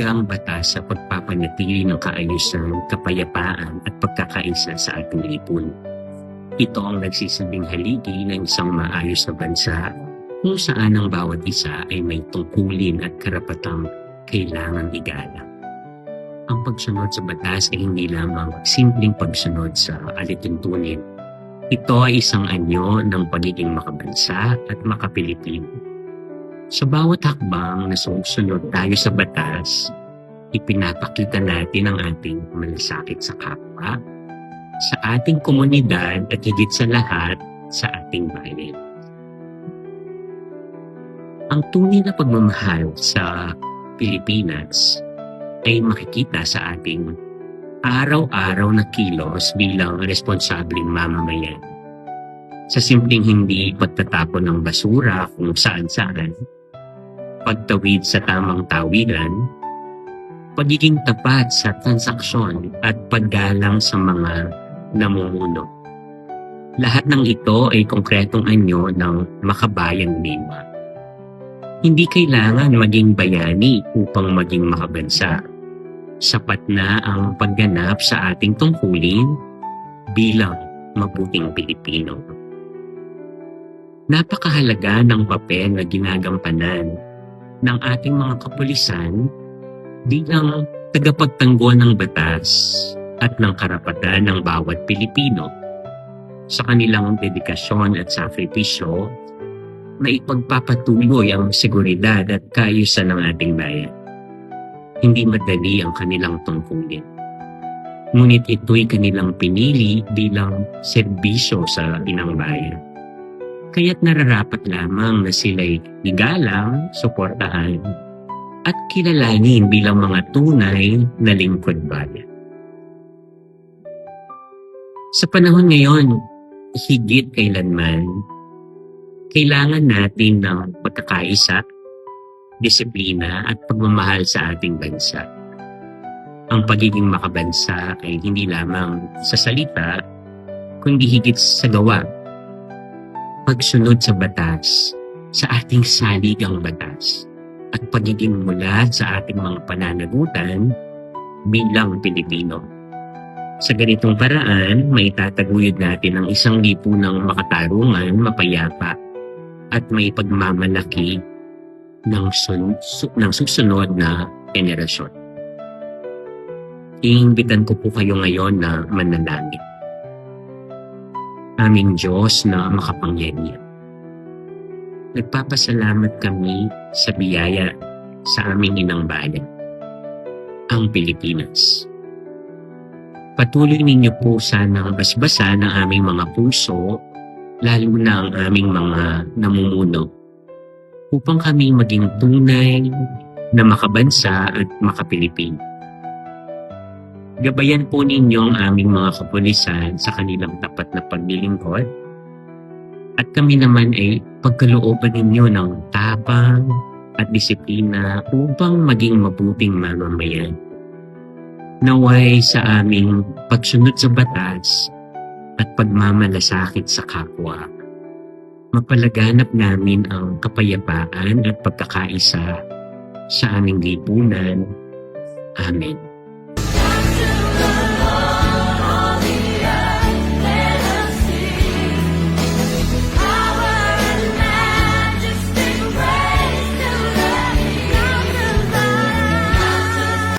mahalagang batas sa pagpapanatili ng kaayusan, kapayapaan at pagkakaisa sa ating lipunan. Ito ang nagsisabing haligi ng isang maayos na bansa kung saan ang bawat isa ay may tungkulin at karapatang kailangang igalang. Ang pagsunod sa batas ay hindi lamang simpleng pagsunod sa alituntunin. Ito ay isang anyo ng pagiging makabansa at makapilipino. Sa bawat hakbang na sumusunod tayo sa batas, ipinapakita natin ang ating malasakit sa kapwa, sa ating komunidad at higit sa lahat sa ating bayan. Ang tunay na pagmamahal sa Pilipinas ay makikita sa ating araw-araw na kilos bilang responsableng mamamayan. Sa simpleng hindi pagtatapon ng basura kung saan-saan, pagtawid sa tamang tawiran, pagiging tapat sa transaksyon at paggalang sa mga namumuno. Lahat ng ito ay konkretong anyo ng makabayang diwa. Hindi kailangan maging bayani upang maging makabansa. Sapat na ang pagganap sa ating tungkulin bilang mabuting Pilipino. Napakahalaga ng papel na ginagampanan ng ating mga kapulisan bilang tagapagtanggol ng batas at ng karapatan ng bawat Pilipino sa kanilang dedikasyon at sakripisyo na ipagpapatuloy ang seguridad at kaayusan ng ating bayan. Hindi madali ang kanilang tungkulin. Ngunit ito'y kanilang pinili bilang serbisyo sa inang bayan. Kaya't nararapat lamang na sila'y igalang, suportahan, at kilalanin bilang mga tunay na lingkod bayan. Sa panahon ngayon, higit kailanman, kailangan natin ng pagkakaisa, disiplina at pagmamahal sa ating bansa. Ang pagiging makabansa ay hindi lamang sa salita, kundi higit sa gawa. Pagsunod sa batas, sa ating saligang batas, at pagiging mulat sa ating mga pananagutan bilang Pilipino. Sa ganitong paraan, may tataguyod natin ang isang lipunang makatarungan, mapayapa, at may pagmamalaki ng susunod na henerasyon. Iimbitan ko po kayo ngayon na manalangin. Aming Diyos na makapangyarihan, nagpapasalamat kami sa biyaya sa aming inang bayan, ang Pilipinas. Patuloy ninyo po sanang basbasan ang aming mga puso, lalo na ang aming mga namumuno, upang kami maging tunay na makabansa at makapilipino. Gabayan po ninyo ang aming mga kapulisan sa kanilang tapat na paglilingkod, at kami naman ay pagkalooban ninyo ng tapang at disiplina upang maging mabuting mamamayan. Naway sa aming pagsunod sa batas at pagmamalasakit sa kapwa, mapalaganap namin ang kapayapaan at pagkakaisa sa aming lipunan. Amen.